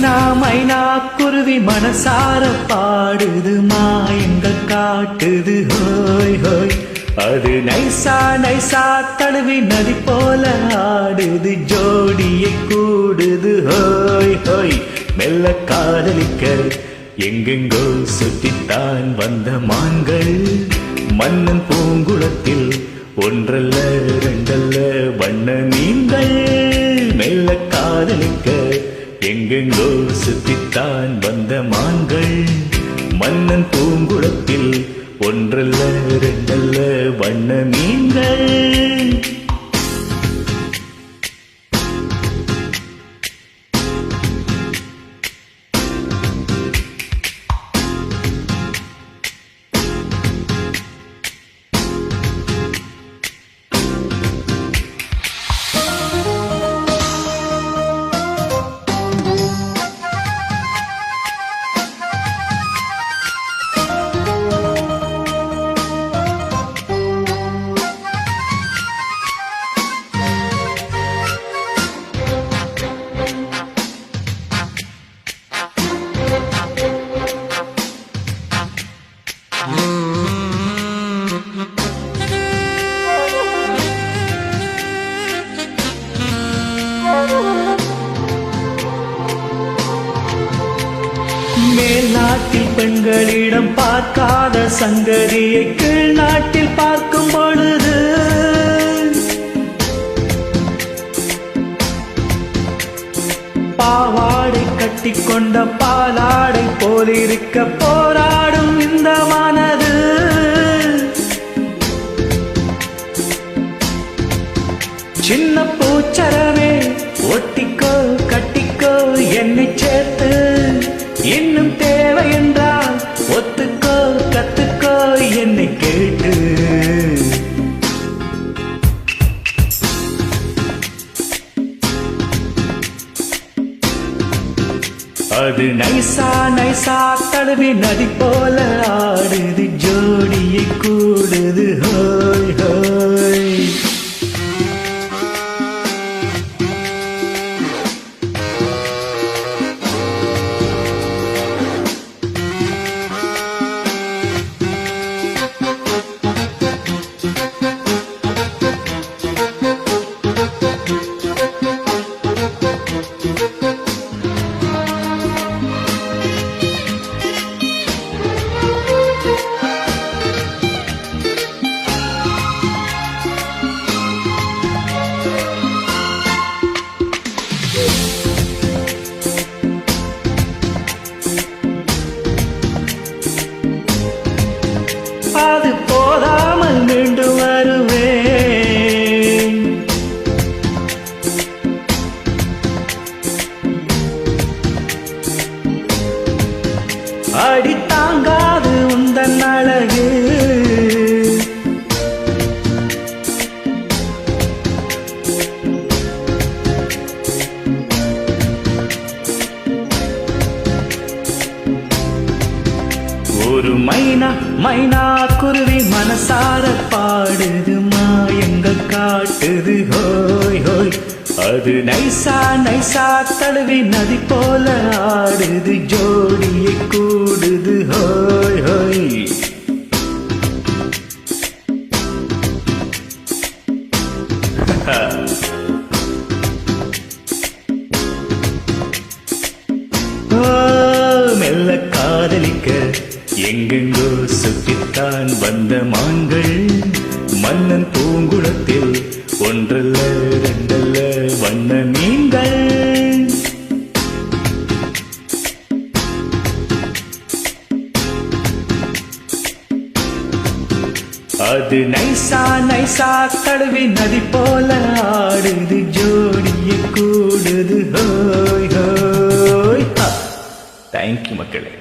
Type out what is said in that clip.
மைனா மைனா குருவி மனசார பாடுது மாயங்கள் காட்டுது ஹோய் ஹோய். அது நைசா நைசா தழுவி நதி போல ஆடுது ஜோடியை கூடுது ஹோய் ஹோய். மெல்ல காதலிக்க எங்கெங்கோ சுற்றித்தான் வந்த மான்கள் மன்னன் பூங்குளத்தில் ஒன்றல்ல ரெண்டல்ல வண்ண மீன்கள். மெல்ல காதலிக்க எங்கெங்கோ சுற்றித்தான் வந்த மான்கள் மன்னன் பூங்குளத்தில் ஒன்றல்ல ரெண்டல்ல வண்ண மீன்கள். மேல் நாட்டில் பெண்களிடம் பார்க்காத சங்கதியை கீழ் நாட்டில் பார்க்கும் பொழுது பாவாடை கட்டிக்கொண்ட பாலாடை போலிருக்க போராடும் இந்த மனது. சின்ன பூச்சரமே ஒட்டிக்கோ கட்டிக்கோ என்னை சேர்த்து, இன்னும் தேவை என்றால் ஒத்துக்கோ கத்துக்கோ என்னை கேட்டு. அது நைசா நைசா தழுவி நதி போல ஆடுது ஜோடியை கூடுது ஹோய் ஹோய். அது போதாமல் மீண்டும் வருவேன். அடி தாங்காது உந்தன் அழகு, ஒரு மைனா மைனா குருவி மனசார பாடுது மாயங்கள் காட்டுது ஹோய் ஹோய். அது நைசா நைசா தழுவி நதி போல ஆடுது ஜோடியை கூடுது ஹோய் ஹோய். மெல்ல காதலிக்க எங்கெங்கோ சுற்றித்தான் வந்த மான்கள் மன்னன் பூங்குளத்தில் ஒன்றல்ல ரெண்டல்ல வண்ண மீன்கள். அது நைசா நைசா தழுவி நதி போல ஆடுது ஜோடியை கூடுது ஹோய் ஹோய். தேங்க்யூ மக்களே.